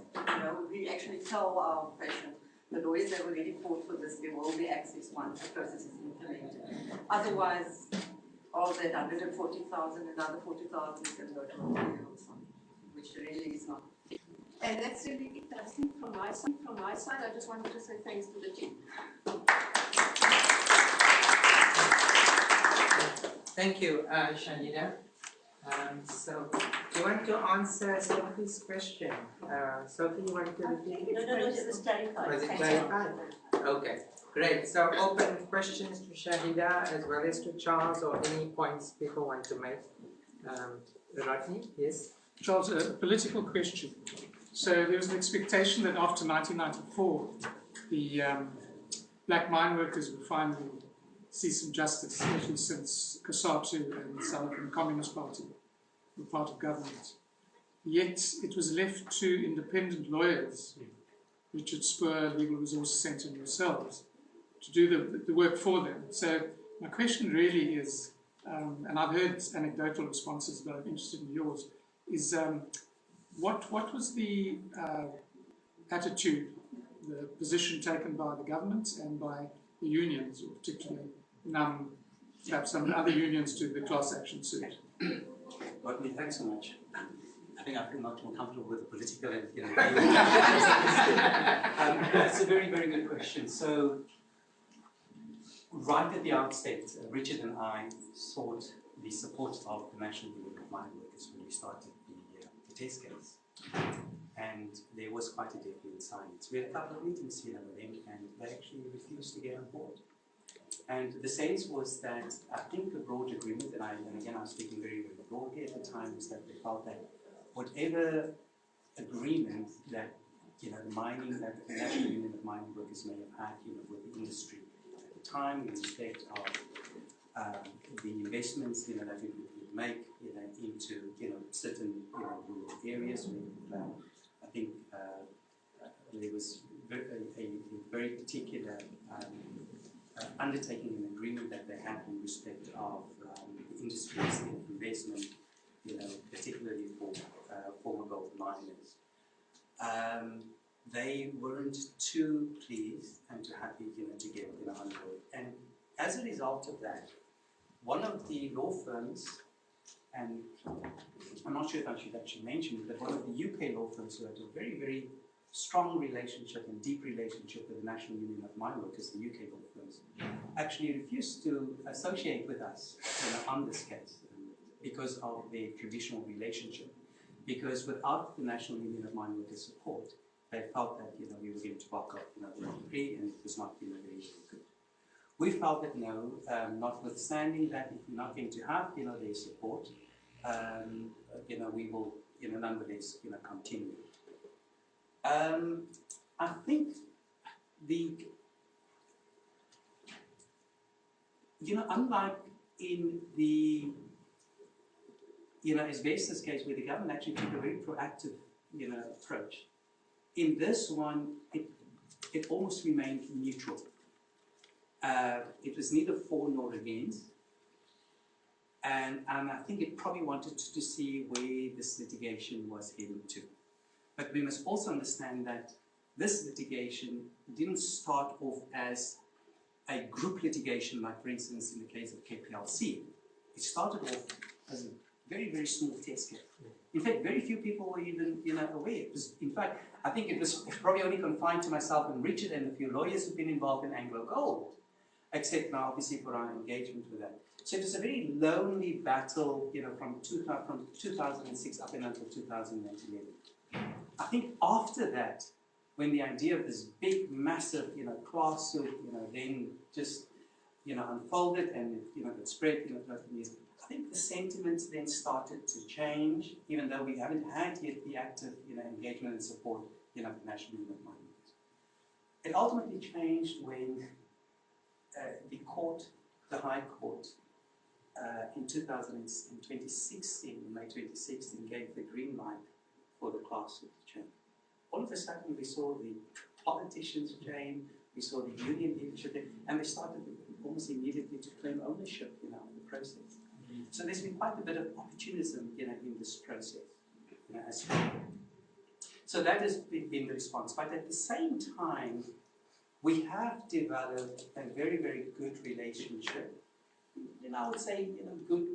We actually tell our patient, the lawyers have already fought for this, there will be access once the process is implemented. Otherwise, all that 140,000, another 40,000 is going to go to a lawyer or something, which really is not. And that's really it. I think from my side, I just wanted to say thanks to the team. Thank you, Shahieda. So, you want to answer Sophie's question? Sophie, you want to repeat it? No, it was clarified. Was it clarified? Okay, great. So, open questions to Shahieda as well as to Charles, or any points people want to make. Rodney, yes? Charles, a political question. So there was an expectation that after 1994, the black mine workers would finally see some justice, especially since COSATU and the South African Communist Party were part of government. Yet it was left to independent lawyers, Richard Spur, Legal Resources Centre, and yourselves, to do the work for them. So my question really is, and I've heard anecdotal responses, but I'm interested in yours, is what was the attitude, the position taken by the government and by the unions, or particularly perhaps some other unions, to the class action suit? Rodney, thanks so much. I think I feel much more comfortable with the political and That's a very, very good question. So, right at the outset, Richard and I sought the support of the National Union of Mine Workers when we started the test case. And there was quite a definite silence. We had a couple of meetings with them, and they actually refused to get on board. And the sense was that, I think, a broad agreement, and again I'm speaking very, very broadly at the time, was that they felt that whatever agreement that the National Union of Mining Workers may have had with the industry at the time, in respect of the investments that we would make into certain rural areas. I think there was a very particular undertaking an agreement that they had in respect of the industry's investment, particularly for former gold miners. They weren't too pleased and too happy, to get on board. And as a result of that, one of the law firms, and I'm not sure if I should actually mention it, but one of the UK law firms who had a very, very strong relationship and deep relationship with the National Union of Mine Workers, the UK law firms, actually refused to associate with us on this case. because of their traditional relationship. Because without the National Union of Mine Workers support, they felt that we were going to buck up the decree, and it was not very, very good. We felt that no, notwithstanding that, if we're not going to have their support, we will nonetheless continue. I think unlike in the asbestos case, where the government actually took a very proactive approach, in this one it almost remained neutral. It was neither for nor against, and I think it probably wanted to see where this litigation was heading to. But we must also understand that this litigation didn't start off as a group litigation, like for instance in the case of KPLC. It started off as a very, very small test case. In fact, very few people were even aware. It was, in fact, I think it was probably only confined to myself and Richard and a few lawyers who've been involved in Anglo Gold, except now obviously for our engagement with that. So it was a very lonely battle, from 2006 up until 2011. I think after that, when the idea of this big, massive, class suit, then just, unfolded and it spread, throughout the news, I think the sentiments then started to change, even though we haven't had yet the active, engagement and support, of the National Union of Mine Workers. It ultimately changed when the court, the High Court, in 2016, May 2016, gave the green light for the class suit to change. All of a sudden, we saw the politicians change, we saw the union leadership, and they started almost immediately to claim ownership, of the process. So there's been quite a bit of opportunism, in this process, as well. So that has been the response. But at the same time, we have developed a very, very good relationship. I would say, good,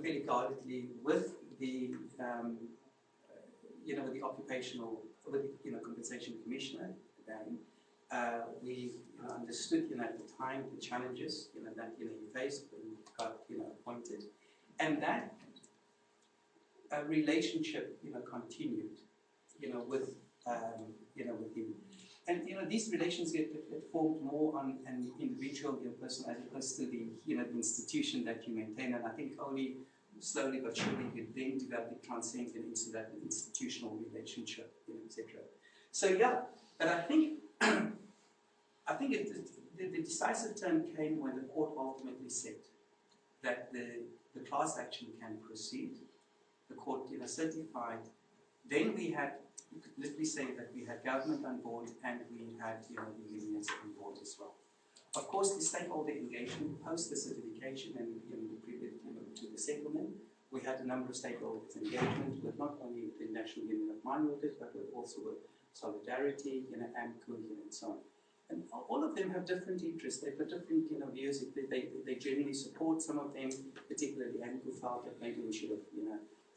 fairly guardedly with the, with the occupational, with the, compensation commissioner. We understood, at the time the challenges, that he faced when he got, appointed, and that relationship, continued, with him. And these relations get formed more on an individual, person, as opposed to the, the institution that you maintain. And I think only slowly but surely you then develop it, transcend into that institutional relationship, etc. So yeah, but I think the decisive turn came when the court ultimately said that the class action can proceed. The court, certified. Then we had, you could literally say that we had government on board and we had, the unions on board as well. Of course, the stakeholder engagement post the certification and the previous, to the settlement, we had a number of stakeholders engagement with not only the National Union of Mine Workers, but also with Solidarity, AMCU, and so on. And all of them have different interests. They've got different, views. They generally support. Some of them, particularly AMCU, felt that maybe we should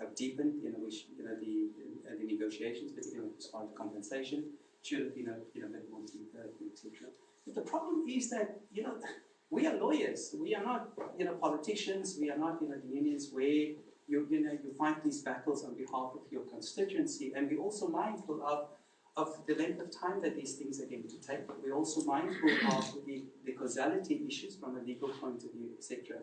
have deepened, the negotiations, particularly as far as compensation, should have been a bit more deeper, etc. But the problem is that, we are lawyers. We are not, politicians. We are not, the unions where you fight these battles on behalf of your constituency. And we're also mindful of the length of time that these things are going to take. We're also mindful of the causality issues from a legal point of view, etc.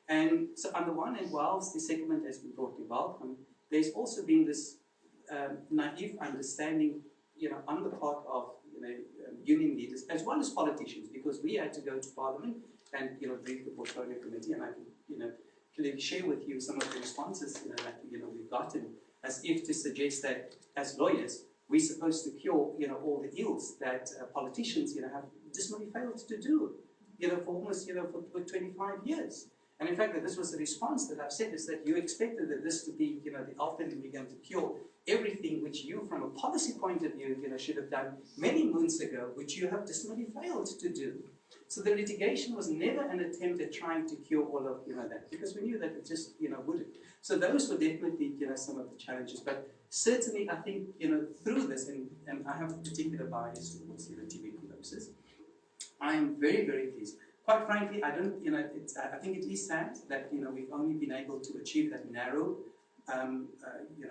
And so on the one hand, whilst the settlement has been broadly welcome, there's also been this naive understanding, on the part of union leaders as well as politicians, because we had to go to Parliament and brief the portfolio committee, and I can clearly share with you some of the responses that we've gotten, as if to suggest that as lawyers we're supposed to cure all the ills that politicians have dismally failed to do for almost for 25 years. And in fact, that this was the response that I've said, is that you expected that this to be, the ultimate we're going to cure everything which you, from a policy point of view, should have done many moons ago, which you have dismally failed to do. So the litigation was never an attempt at trying to cure all of that, because we knew that it just wouldn't. So those were definitely some of the challenges. But certainly, I think through this, and I have a particular bias towards tuberculosis, I am very, very pleased quite frankly, I don't, I think it is sad that, we've only been able to achieve that narrow,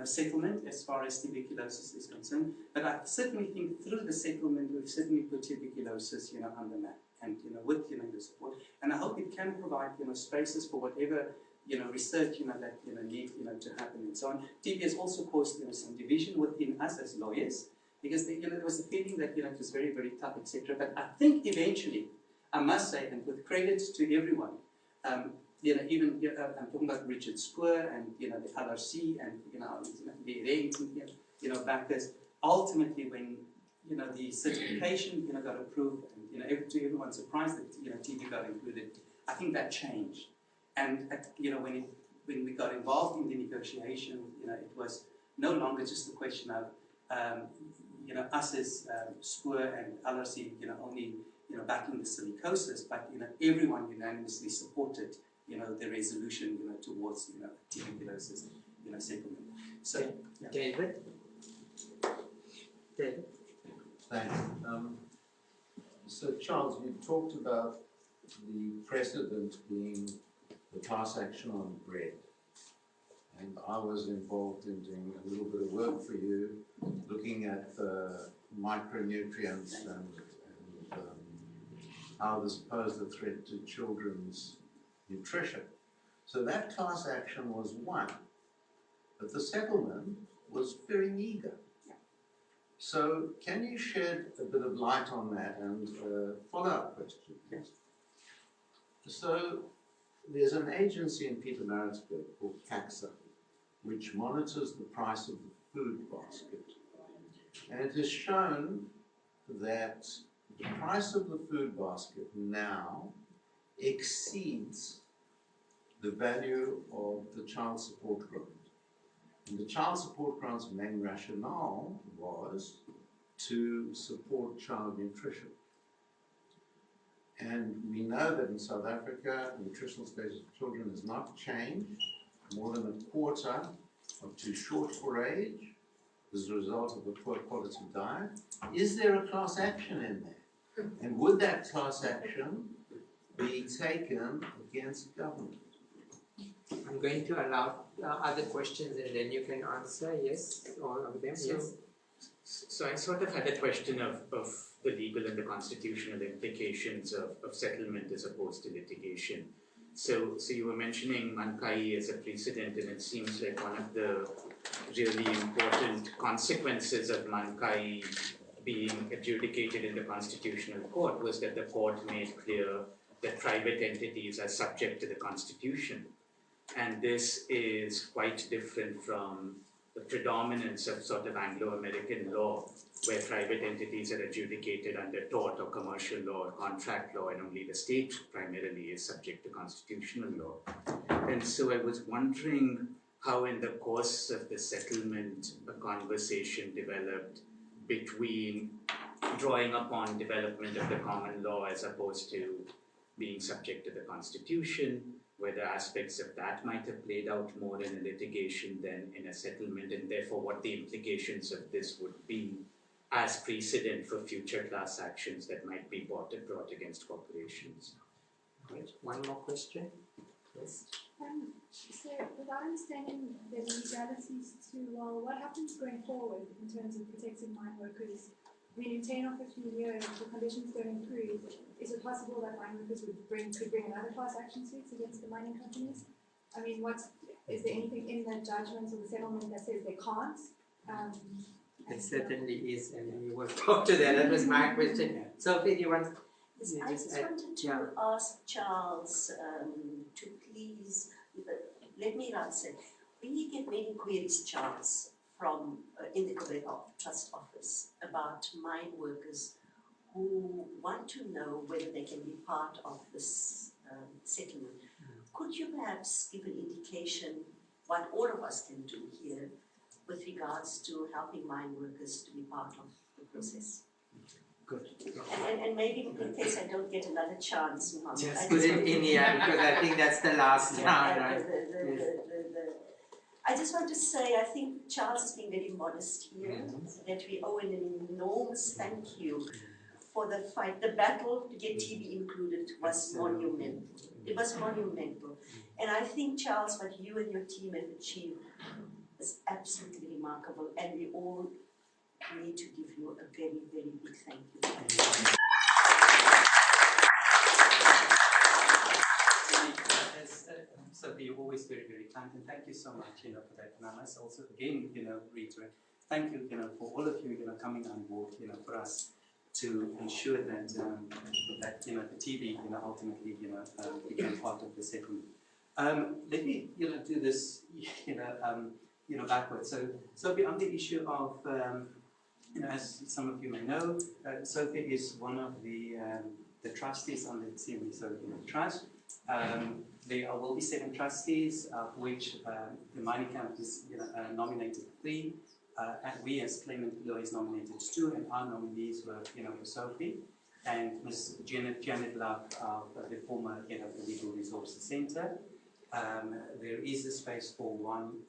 settlement as far as tuberculosis is concerned. But I certainly think through the settlement, we've certainly put tuberculosis, on the map, and, with, the support. And I hope it can provide, spaces for whatever, research, that, need, to happen and so on. TB has also caused, some division within us as lawyers, because, there was a feeling that, it was very, very tough, etc. But I think eventually, I must say, and with credit to everyone, even I'm talking about Richard Spoor and the LRC and the bankers. Ultimately, when the certification got approved, and to everyone's surprise that TB got included, I think that changed. And when we got involved in the negotiation, it was no longer just a question of us as Spoor and LRC, only backing the silicosis, but everyone unanimously supported the resolution towards tuberculosis settlement. So David. Thanks. So Charles, you talked about the precedent being the class action on bread, and I was involved in doing a little bit of work for you, looking at micronutrients and how this posed a threat to children's nutrition. So that class action was won, but the settlement was very meager. So can you shed a bit of light on that? And follow-up question, please. So there's an agency in Pietermaritzburg called CAXA, which monitors the price of the food basket. And it has shown that the price of the food basket now exceeds the value of the child support grant. And the child support grant's main rationale was to support child nutrition. And we know that in South Africa, the nutritional status of children has not changed. More than a quarter are too short for age as a result of a poor quality diet. Is there a class action in there? And would that class action be taken against government? I'm going to allow other questions and then you can answer, yes, all of them, yes. So I sort of had a question of the legal and the constitutional implications of settlement as opposed to litigation. So you were mentioning Mankai as a precedent, and it seems like one of the really important consequences of Mankai being adjudicated in the Constitutional Court was that the court made clear that private entities are subject to the Constitution. And this is quite different from the predominance of sort of Anglo-American law, where private entities are adjudicated under tort or commercial law or contract law, and only the state primarily is subject to constitutional law. And so I was wondering how in the course of the settlement a conversation developed between drawing upon development of the common law as opposed to being subject to the Constitution, whether aspects of that might have played out more in a litigation than in a settlement, and therefore what the implications of this would be as precedent for future class actions that might be brought against corporations. Right. One more question. Yes. So, without understanding the legalities to, well, what happens going forward in terms of protecting mine workers? I mean, in 10 or 15 years, if the conditions don't improve, is it possible that mine workers could bring another class action suit against the mining companies? I mean, is there anything in the judgment or the settlement that says they can't? It certainly is, and we will talk to that. That was my question. Sophie, do you want? Yes, I just wanted to ask Charles to please, let me answer. We get many queries, Charles, from in the Trust Office about mine workers who want to know whether they can be part of this settlement. Could you perhaps give an indication what all of us can do here with regards to helping mine workers to be part of the process? Good. And maybe in case I don't get another chance, Just put it in here because I think that's the last round, right? I just want to say, I think Charles has been very modest here, that we owe an enormous thank you for the fight. The battle to get TB included was monumental. It was monumental. And I think, Charles, what you and your team have achieved is absolutely remarkable, and we all need to give you a very, very big thank you. Sophie, you're always very, very kind, and thank you so much, for that. And I must also again, reiterate, thank you, for all of you, coming on board, for us to ensure that that the TV, ultimately, became part of the settlement. Let me, do this, backwards. So, Sophie, on the issue of, as some of you may know, Sophie is one of the trustees on the CMB Sophie Trust. There will be 7 trustees, of which the mining camp is nominated 3, and we as claimant lawyers nominated 2, and our nominees were for Sophie and Ms. Janet Love of the former head of the Legal Resources Centre. There is a space for one